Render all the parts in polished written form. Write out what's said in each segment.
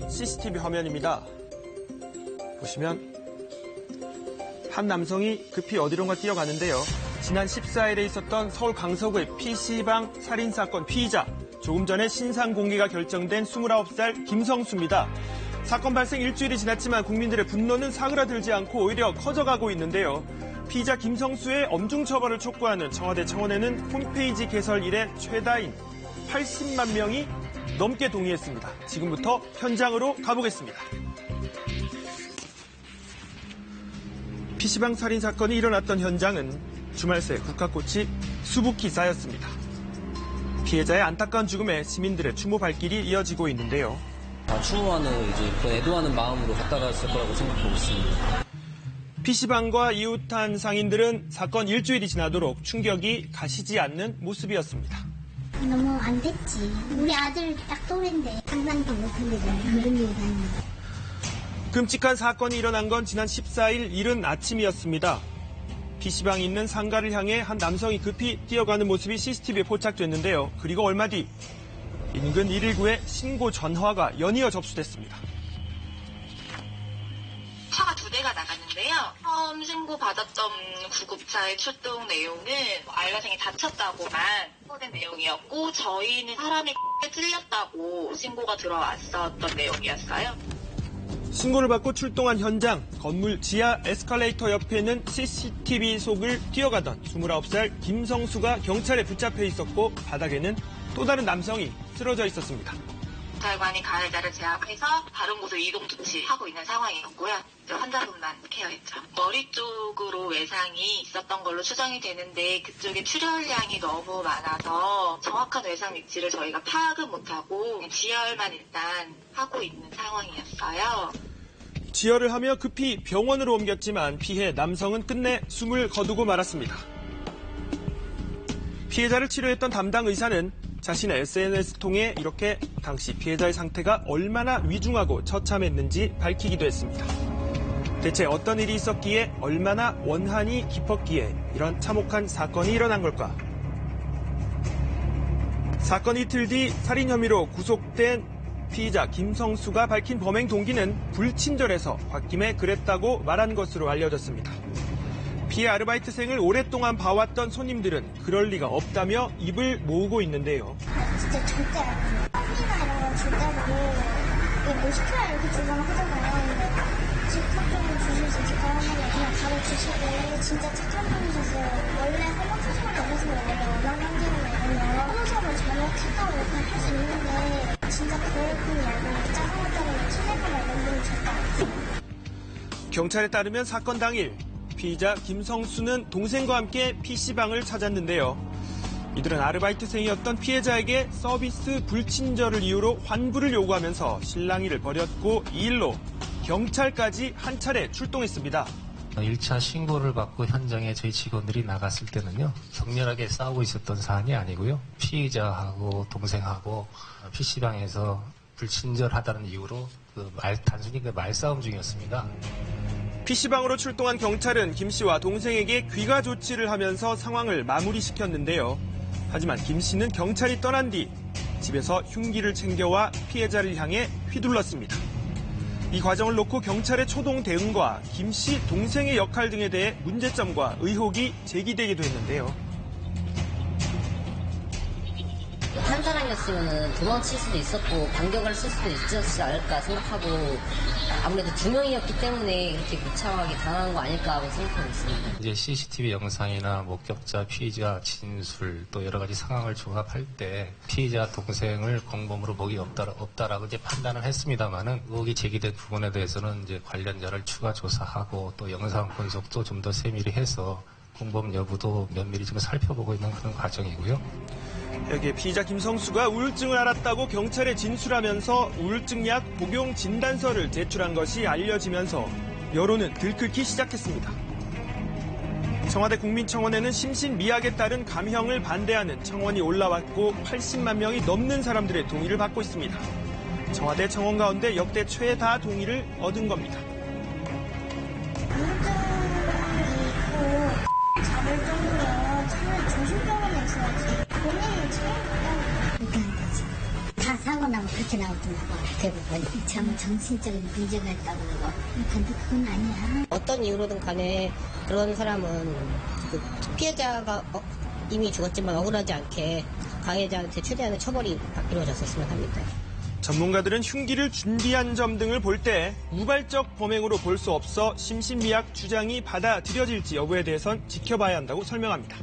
CCTV 화면입니다. 보시면 한 남성이 급히 어디론가 뛰어가는데요. 지난 14일에 있었던 서울 강서구의 PC방 살인사건 피의자, 조금 전에 신상 공개가 결정된 29살 김성수입니다. 사건 발생 일주일이 지났지만 국민들의 분노는 사그라들지 않고 오히려 커져가고 있는데요. 피의자 김성수의 엄중 처벌을 촉구하는 청와대 청원에는 홈페이지 개설 이래 최다인 80만 명이 넘게 동의했습니다. 지금부터 현장으로 가보겠습니다. PC방 살인 사건이 일어났던 현장은 주말 새 국화꽃이 수북히 쌓였습니다. 피해자의 안타까운 죽음에 시민들의 추모 발길이 이어지고 있는데요. 추모하는 이제 애도하는 마음으로 갔다 갔을 거라고 생각하고 있습니다. PC방과 이웃한 상인들은 사건 일주일이 지나도록 충격이 가시지 않는 모습이었습니다. 너무 안 됐지. 우리 아들 딱 또래인데 상상도 못한 일이잖아요. 그런 일이 다니. 끔찍한 사건이 일어난 건 지난 14일 이른 아침이었습니다. PC방이 있는 상가를 향해 한 남성이 급히 뛰어가는 모습이 CCTV에 포착됐는데요. 그리고 얼마 뒤 인근 119에 신고 전화가 연이어 접수됐습니다. 차가 2대가 나갔는데요. 처음 신고받았던 구급차의 출동 내용은 알바생이 다쳤다고만 보낸 내용이었고 저희는 사람이 찔렸다고 신고가 들어왔었던 내용이었어요. 신고를 받고 출동한 현장, 건물 지하 에스컬레이터 옆에 있는 CCTV 속을 뛰어가던 29살 김성수가 경찰에 붙잡혀 있었고 바닥에는 또 다른 남성이 쓰러져 있었습니다. 경찰관이 가해자를 제압해서 다른 곳으로 이동 조치하고 있는 상황이었고요. 환자분만 케어했죠. 머리 쪽으로 외상이 있었던 걸로 추정이 되는데 그쪽에 출혈량이 너무 많아서 정확한 외상 위치를 저희가 파악은 못하고 지혈만 일단 하고 있는 상황이었어요. 지혈을 하며 급히 병원으로 옮겼지만 피해 남성은 끝내 숨을 거두고 말았습니다. 피해자를 치료했던 담당 의사는 자신의 SNS 통해 이렇게 당시 피해자의 상태가 얼마나 위중하고 처참했는지 밝히기도 했습니다. 대체 어떤 일이 있었기에 얼마나 원한이 깊었기에 이런 참혹한 사건이 일어난 걸까? 사건 이틀 뒤 살인 혐의로 구속된 피의자 김성수가 밝힌 범행 동기는 불친절해서 홧김에 그랬다고 말한 것으로 알려졌습니다. 피해 아르바이트생을 오랫동안 봐왔던 손님들은 그럴 리가 없다며 입을 모으고 있는데요. 진짜 절대 안 해요. 커피나 이런 건 절대로 이게 뭐 시켜야 이렇게 주거나 하잖아요. 직접적으로 주실 수 있을까 하면 그냥 바로 주시고 진짜 착한 분이셨어요. 원래 허벅지심을 넘어서는 원래 원활관계는 허벅지를 잘못했다고 그냥 할 수 있는데 진짜 그럴 분이 아니고 짜증났다고 티내거나 이런 분이 절대 없어요. 경찰에 따르면 사건 당일 피의자 김성수는 동생과 함께 PC방을 찾았는데요. 이들은 아르바이트생이었던 피해자에게 서비스 불친절을 이유로 환불을 요구하면서 실랑이를 벌였고 이 일로 경찰까지 한 차례 출동했습니다. 1차 신고를 받고 현장에 저희 직원들이 나갔을 때는요. 격렬하게 싸우고 있었던 사안이 아니고요. 피의자하고 동생하고 PC방에서 불친절하다는 이유로 단순히 말싸움 중이었습니다. PC방으로 출동한 경찰은 김 씨와 동생에게 귀가 조치를 하면서 상황을 마무리시켰는데요. 하지만 김 씨는 경찰이 떠난 뒤 집에서 흉기를 챙겨와 피해자를 향해 휘둘렀습니다. 이 과정을 놓고 경찰의 초동 대응과 김 씨 동생의 역할 등에 대해 문제점과 의혹이 제기되기도 했는데요. 한 사람이었으면 도망칠 수도 있었고 반격을 쓸 수도 있었지 않을까 생각하고 아무래도 2명이었기 때문에 이렇게 무차하게 당한 거 아닐까 하고 생각하고 있습니다. 이제 CCTV 영상이나 목격자, 피의자 진술 또 여러 가지 상황을 종합할 때 피의자 동생을 공범으로 목이 없다라고 이제 판단을 했습니다만은 의혹이 제기된 부분에 대해서는 이제 관련자를 추가 조사하고 또 영상 분석도 좀 더 세밀히 해서 공범 여부도 면밀히 좀 살펴보고 있는 그런 과정이고요. 여기에 피의자 김성수가 우울증을 앓았다고 경찰에 진술하면서 우울증약 복용 진단서를 제출한 것이 알려지면서 여론은 들끓기 시작했습니다. 청와대 국민청원에는 심신미약에 따른 감형을 반대하는 청원이 올라왔고 80만 명이 넘는 사람들의 동의를 받고 있습니다. 청와대 청원 가운데 역대 최다 동의를 얻은 겁니다. 잡을 정도면 차라리 중심병원에 있어야지. 본인이 체력이 다 사고 사고 나면 그렇게 나오더라고. 대부분 정신적인 문제가 있다고 그러고. 근데 그건 아니야. 어떤 이유로든 간에 그런 사람은 그 피해자가 이미 죽었지만 억울하지 않게 가해자한테 최대한의 처벌이 이루어졌었으면 합니다. 전문가들은 흉기를 준비한 점 등을 볼 때 우발적 범행으로 볼 수 없어 심신미약 주장이 받아들여질지 여부에 대해선 지켜봐야 한다고 설명합니다.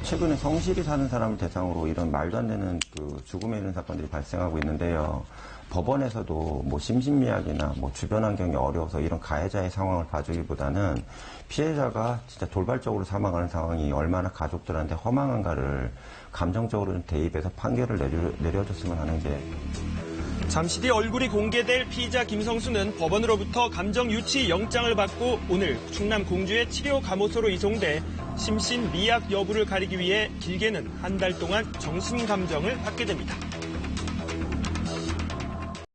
최근에 성실히 사는 사람을 대상으로 이런 말도 안 되는 그 죽음에 이르는 사건들이 발생하고 있는데요. 법원에서도 뭐 심신미약이나 뭐 주변 환경이 어려워서 이런 가해자의 상황을 봐주기보다는 피해자가 진짜 돌발적으로 사망하는 상황이 얼마나 가족들한테 허망한가를 감정적으로 대입해서 판결을 내려줬으면 하는 게. 잠시 뒤 얼굴이 공개될 피의자 김성수는 법원으로부터 감정 유치 영장을 받고 오늘 충남 공주의 치료 감호소로 이송돼 심신 미약 여부를 가리기 위해 길게는 한 달 동안 정신 감정을 받게 됩니다.